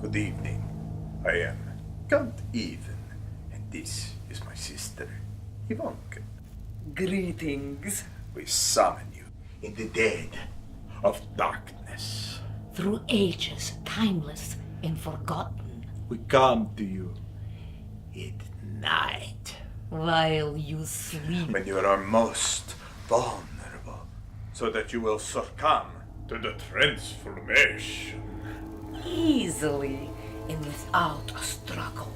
Good evening. I am Count Ivan, and this is my sister, Ivanka. Greetings. We summon you in the dead of darkness. Through ages, timeless and forgotten. We come to you at night, While you sleep. when you are most vulnerable, so that you will succumb to the transformation. Easily and without a struggle.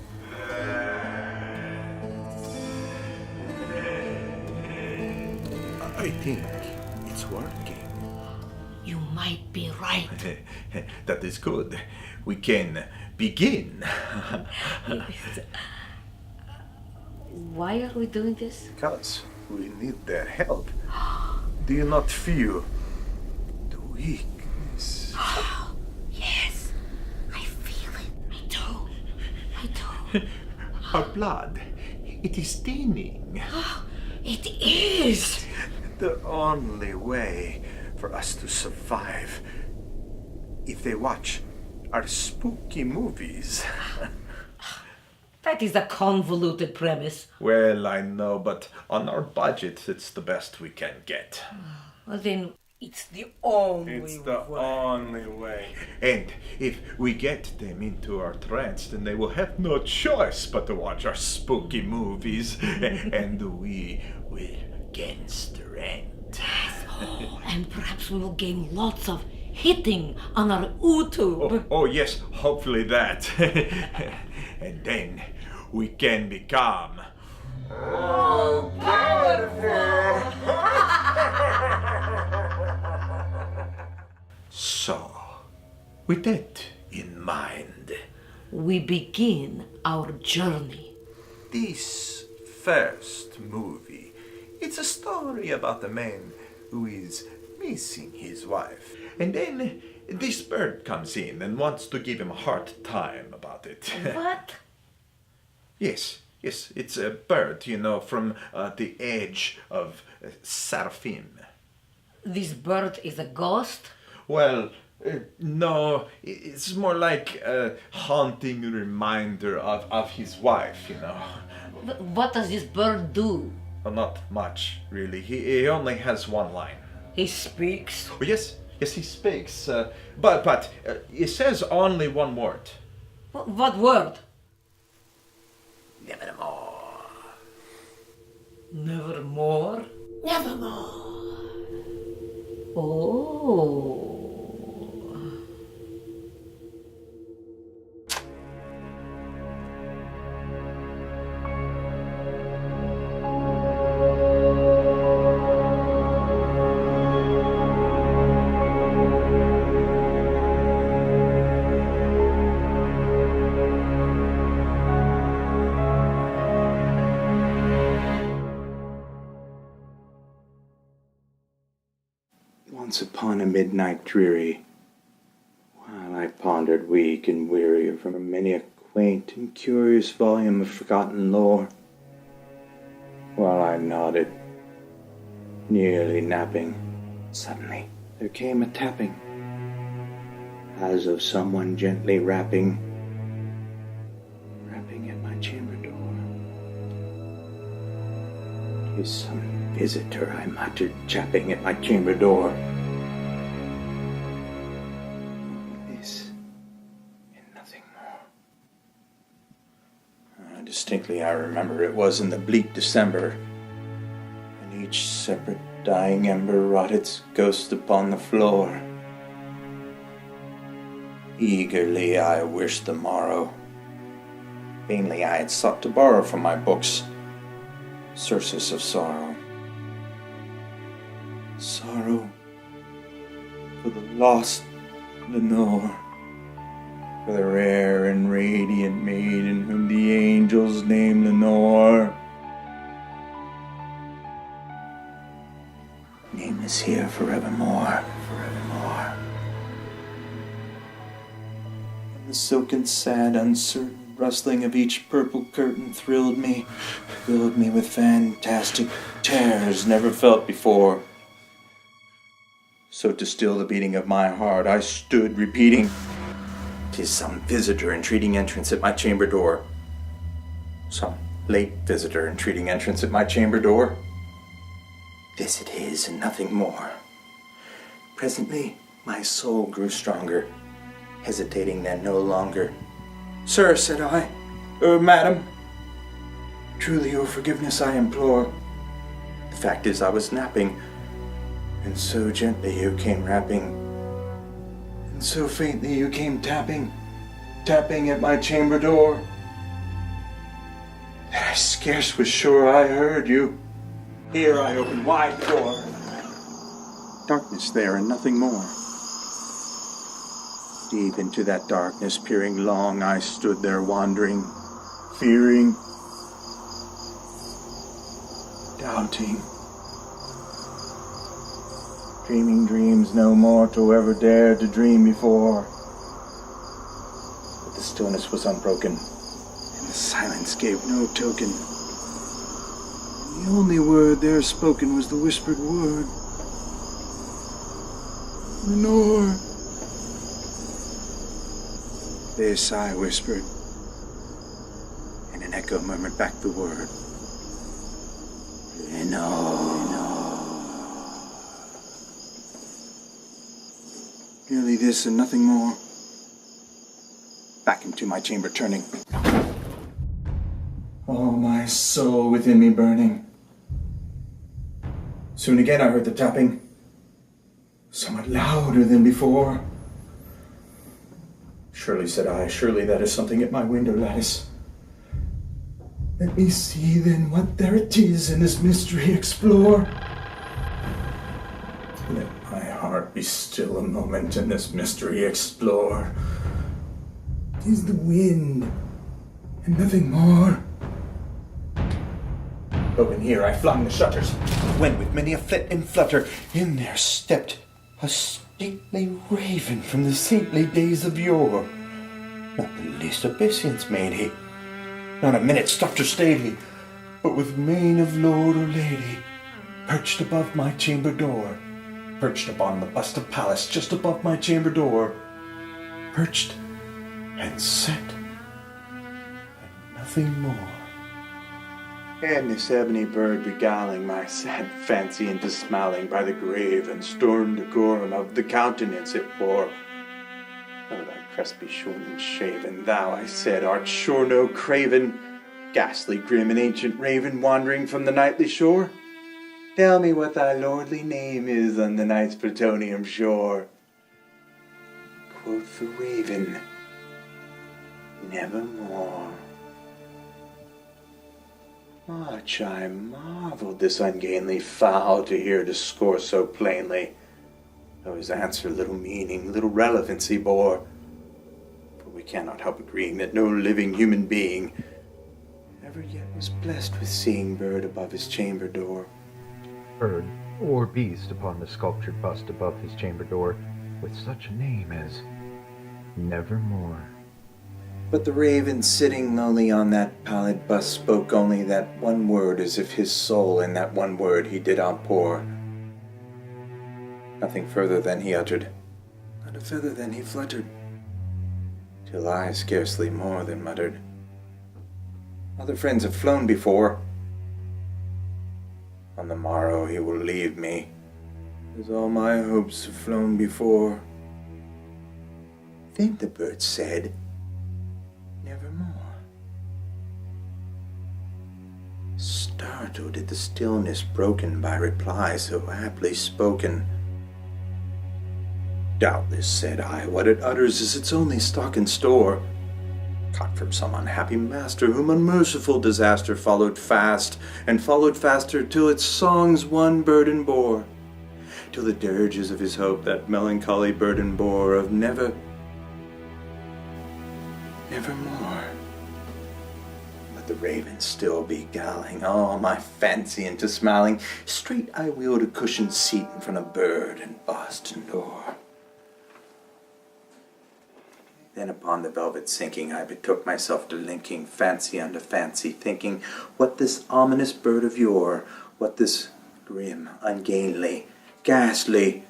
I think it's working. You might be right. That is good. We can begin. Why are we doing this? Because we need their help. Do you not feel the weakness? Yes, I feel it. I do. I do. Our blood, it is thinning. It is. The only way for us to survive if they watch our spooky movies. That is a convoluted premise. Well, I know, but on our budget, it's the best we can get. Well, then it's the only It's the way. only way. And if we get them into our trance, then they will have no choice but to watch our spooky movies. And we will gain strength. And perhaps we will gain lots of hitting on our YouTube. Oh, yes, hopefully that. And then we can become So, with that in mind, We begin our journey. this first movie, it's a story about a man who is missing his wife. And then this bird comes in and wants to give him a hard time about it. What? Yes, it's a bird, from the edge of Seraphim. This bird is a ghost? Well, no, it's more like a haunting reminder of his wife, What does this bird do? Well, not much, really. He only has one line. He speaks. Oh, yes, he speaks, but he says only one word. What word? Nevermore. Nevermore? Nevermore. Oh. Once upon a midnight dreary, while I pondered weak and weary over many a quaint and curious volume of forgotten lore, while I nodded, nearly napping, suddenly there came a tapping, as of someone gently rapping at my chamber door. "'Tis some visitor," I muttered, chapping at my chamber door. This and nothing more. Distinctly I remember it was in the bleak December, and each separate dying ember wrought its ghost upon the floor. Eagerly I wished the morrow. Vainly I had sought to borrow from my books surcease of sorrow. Sorrow for the lost Lenore, for the rare and radiant maiden whom the angels name Lenore. nameless here forevermore. And the silken, sad, uncertain rustling of each purple curtain thrilled me, filled me with fantastic terrors never felt before. So to still the beating of my heart, I stood repeating, "'Tis some visitor entreating entrance at my chamber door. Some late visitor entreating entrance at my chamber door. This it is, and nothing more." Presently, my soul grew stronger, hesitating then no longer. "Sir," said I, madam, truly your forgiveness I implore. The fact is I was napping, and so gently you came rapping, and so faintly you came tapping at my chamber door, that I scarce was sure I heard you. Here I opened wide the door. Darkness there and nothing more. Deep into that darkness peering long, I stood there wandering, fearing, doubting, dreaming dreams no mortal ever dared to dream before. But the stillness was unbroken, and the silence gave no token. And the only word there spoken was the whispered word, "Lenore." This I whispered, and an echo murmured back the word, "Lenore." Merely this and nothing more. Back into my chamber turning. Oh, my soul within me burning. Soon again I heard the tapping, somewhat louder than before. "Surely," said I, "surely that is something at my window lattice. Let me see then what there it is, and this mystery explore. Let my heart be still a moment, and this mystery explore. 'Tis the wind, and nothing more." Open here I flung the shutters, when with many a flit and flutter in there stepped a stately raven from the saintly days of yore. Not the least obeisance made he, not a minute stopped or stayed he, but with mane of lord or lady, perched above my chamber door, perched upon the bust of Pallas just above my chamber door, perched and set, and nothing more. And this ebony bird beguiling my sad fancy into smiling by the grave and stern decorum of the countenance it bore. Though thy crest be shorn and shaven, thou, I said, art sure no craven, ghastly, grim, and ancient raven wandering from the nightly shore. Tell me what thy lordly name is on the night's plutonium shore. Quoth the raven, "Nevermore." Much I marveled this ungainly fowl to hear discourse so plainly, though his answer little meaning, little relevancy bore. For we cannot help agreeing that no living human being ever yet was blessed with seeing bird above his chamber door. Bird or beast upon the sculptured bust above his chamber door, with such a name as Nevermore. But the raven sitting lonely on that pallid bust spoke only that one word, as if his soul in that one word he did outpour. Nothing further than he uttered, not a feather than he fluttered, till I scarcely more than muttered, "Other friends have flown before. On the morrow he will leave me, as all my hopes have flown before." Then the bird said, "Nevermore." Startled at the stillness broken by reply so aptly spoken. "Doubtless," said I, "what it utters is its only stock and store, caught from some unhappy master whom unmerciful disaster followed fast, and followed faster till its songs one burden bore, till the dirges of his hope that melancholy burden bore of nevermore. but the raven still beguiling all my fancy into smiling. Straight I wheeled a cushioned seat in front of bird and Boston door. Then upon the velvet sinking, I betook myself to linking fancy unto fancy, thinking what this ominous bird of yore, what this grim, ungainly, ghastly,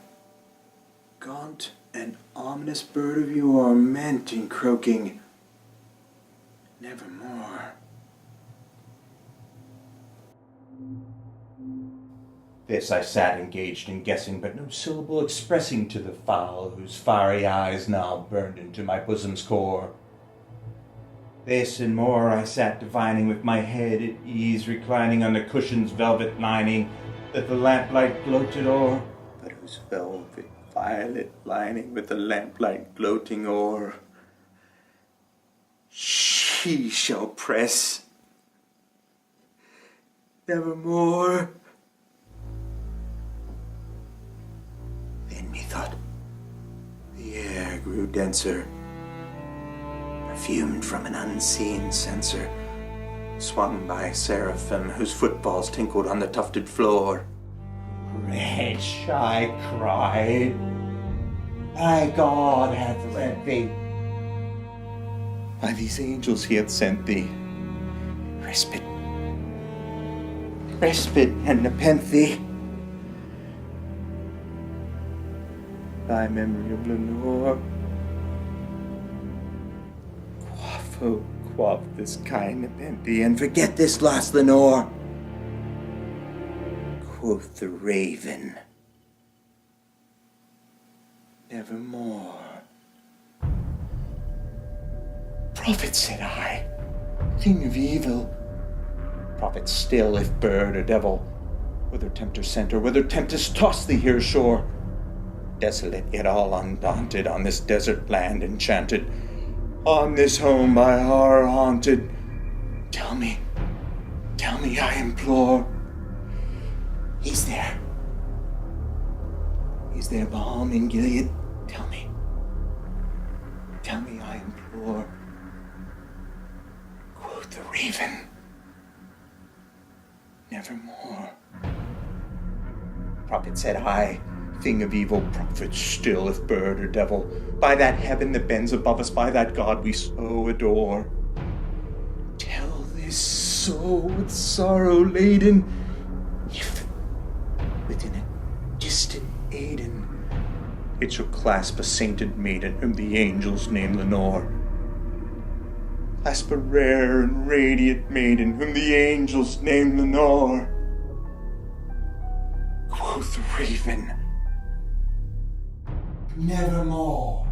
gaunt and ominous bird of yore meant in croaking, Nevermore. This I sat engaged in guessing, but no syllable expressing to the fowl whose fiery eyes now burned into my bosom's core. This and more I sat divining, with my head at ease reclining on the cushion's velvet lining that the lamplight gloated o'er, but whose velvet violet lining with the lamplight gloating o'er she shall press nevermore. Then methought the air grew denser, perfumed from an unseen censer, swung by seraphim whose footfalls tinkled on the tufted floor. Wretch, I cried, thy God hath sent thee. By these angels he hath sent thee respite, and nepenthe. Thy memory of Lenore, quaff this kind nepenthe, and forget this lost Lenore. Quoth the raven, nevermore. Prophet, said I, thing of evil. Prophet still, if bird or devil, whether tempter sent or whether tempest tossed thee here ashore. Desolate yet all undaunted, on this desert land enchanted, on this home by horror haunted. Tell me, I implore, is there balm in Gilead? Tell me, I implore. Quoth the raven, nevermore. Prophet, said I, thing of evil, prophet still, if bird or devil, by that heaven that bends above us, by that God we so adore. Tell this soul with sorrow laden, if within a distant Aden it shall clasp a sainted maiden whom the angels name Lenore. Clasp a rare and radiant maiden whom the angels name Lenore. Quoth the raven, nevermore.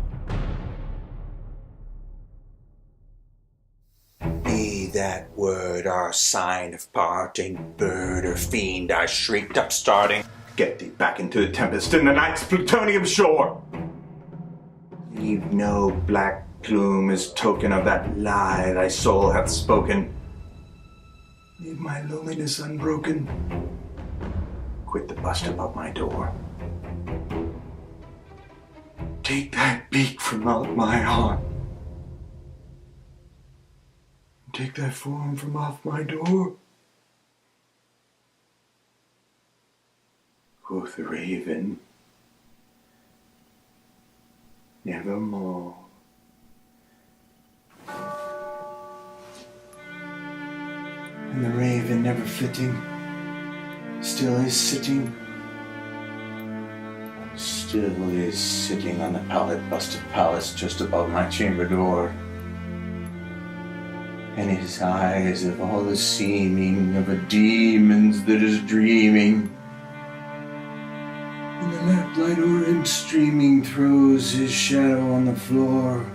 Be that word our sign of parting, bird or fiend, I shrieked up starting. Get thee back into the tempest in the night's plutonium shore. Leave no black plume as token of that lie thy soul hath spoken. Leave my loneliness unbroken. Quit the bust above my door. Take that beak from out my heart. Take that form from off my door. Quoth the raven, nevermore. And the raven, never flitting, still is sitting on the pallid busted palace just above my chamber door. And his eyes have all the seeming of a demon's that is dreaming. And the lamplight o'er him streaming throws his shadow on the floor.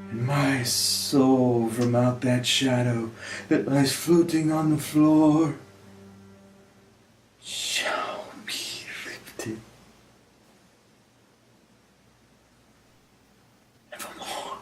And my soul from out that shadow that lies floating on the floor shall be lifted nevermore.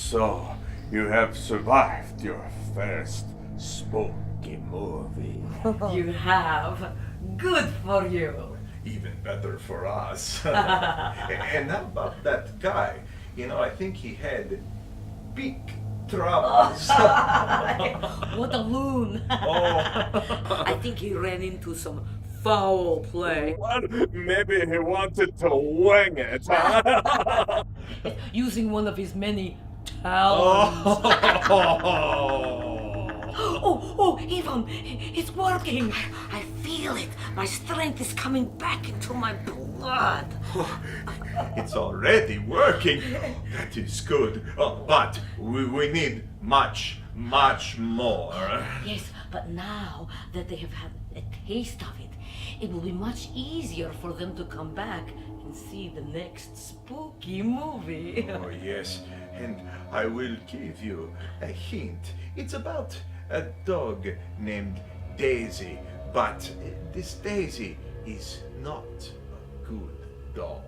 So, you have survived your first spooky movie. You have. Good for you. Even better for us. And how about that guy? You know, I think he had big troubles. What a loon. I think he ran into some foul play. Well, maybe he wanted to wing it, huh? Using one of his many talents. Oh, Ivan, it's working. I feel it. My strength is coming back into my blood. It's already working. That is good. But we need much more. Yes, but now that they have had a taste of it, it will be much easier for them to come back and see the next spooky movie. Oh, yes. And I will give you a hint. It's about a dog named Daisy. But this Daisy is not a good dog.